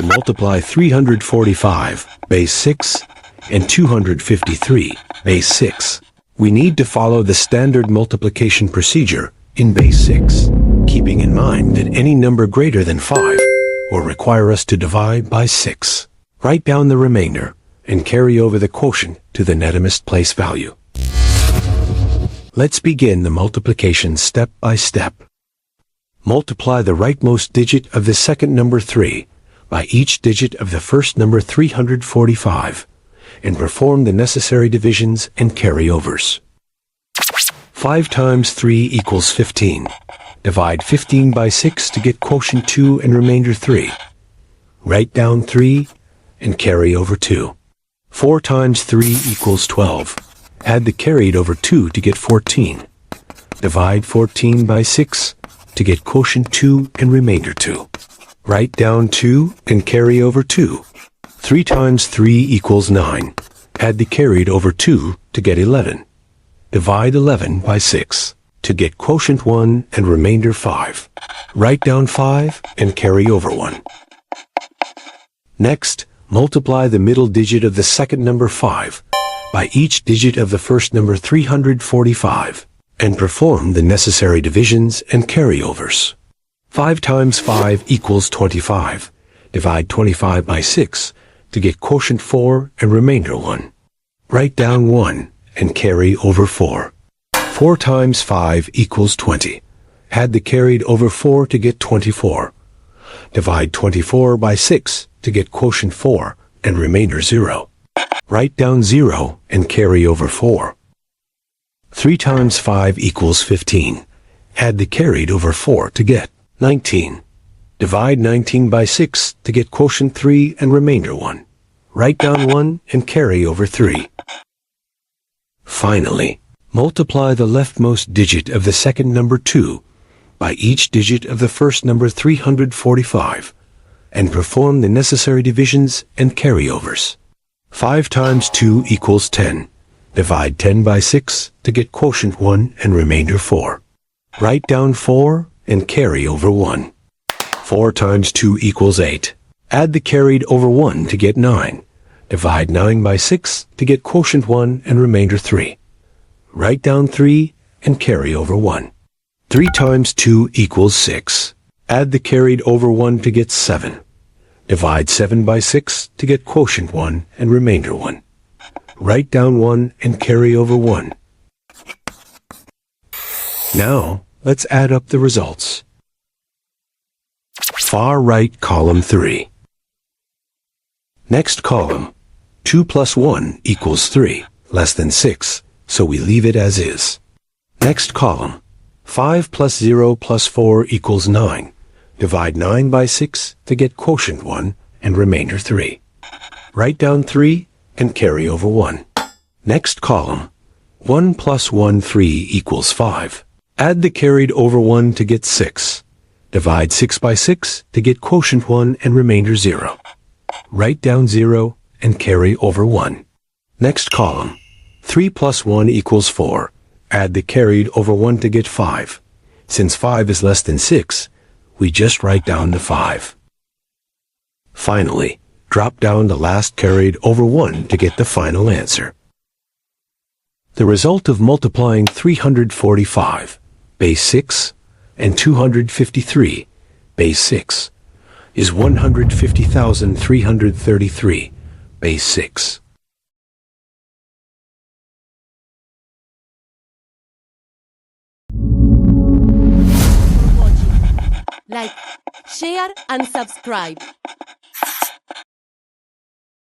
multiply 345, base 6, and 253, base 6. We need to follow the standard multiplication procedure in base 6, keeping in mind that any number greater than 5 will require us to divide by 6. Write down the remainder and carry over the quotient to the nettomest place value. Let's begin the multiplication step by step. Multiply the rightmost digit of the second number 3 by each digit of the first number 345 and perform the necessary divisions and carryovers. 5 times 3 equals 15. Divide 15 by 6 to get quotient 2 and remainder 3. Write down 3 and carry over 2. 4 times 3 equals 12. Add the carried over 2 to get 14. Divide 14 by 6 to get quotient 2 and remainder 2. Write down 2 and carry over 2. 3 times 3 equals 9. Add the carried over 2 to get 11. Divide 11 by 6 to get quotient 1 and remainder 5. Write down 5 and carry over 1. Next, multiply the middle digit of the second number 5 by each digit of the first number 345 and perform the necessary divisions and carryovers. 5 times 5 equals 25. Divide 25 by 6 to get quotient 4 and remainder 1. Write down 1 and carry over 4. 4 times 5 equals 20. Add the carried over 4 to get 24. Divide 24 by 6 to get quotient 4 and remainder 0. Write down 0 and carry over 4. 3 times 5 equals 15. Add the carried over 4 to get 19. Divide 19 by 6 to get quotient 3 and remainder 1. Write down 1 and carry over 3. Finally, multiply the leftmost digit of the second number 2 by each digit of the first number 345 and perform the necessary divisions and carryovers. 5 times 2 equals 10. Divide 10 by 6 to get quotient 1 and remainder 4. Write down 4 and carry over 1. 4 times 2 equals 8. Add the carried over 1 to get 9. Divide 9 by 6 to get quotient 1 and remainder 3. Write down 3 and carry over 1. 3 times 2 equals 6. Add the carried over 1 to get 7. Divide 7 by 6 to get quotient 1 and remainder 1. Write down 1 and carry over 1. Now, let's add up the results. Far right column 3. Next column, 2 plus 1 equals 3, less than 6, so we leave it as is. Next column, 5 plus 0 plus 4 equals 9. Divide 9 by 6 to get quotient 1 and remainder 3. Write down 3 and carry over 1. Next column, 1 plus 1, 3 equals 5. Add the carried over 1 to get 6. Divide 6 by 6 to get quotient 1 and remainder 0. Write down 0 and carry over 1. Next column, 3 plus 1 equals 4. Add the carried over 1 to get 5. Since 5 is less than 6, we just write down the 5. Finally, drop down the last carried over 1 to get the final answer. The result of multiplying 345, base 6, and 253, base 6, is 150,333, base 6. Like, share and subscribe.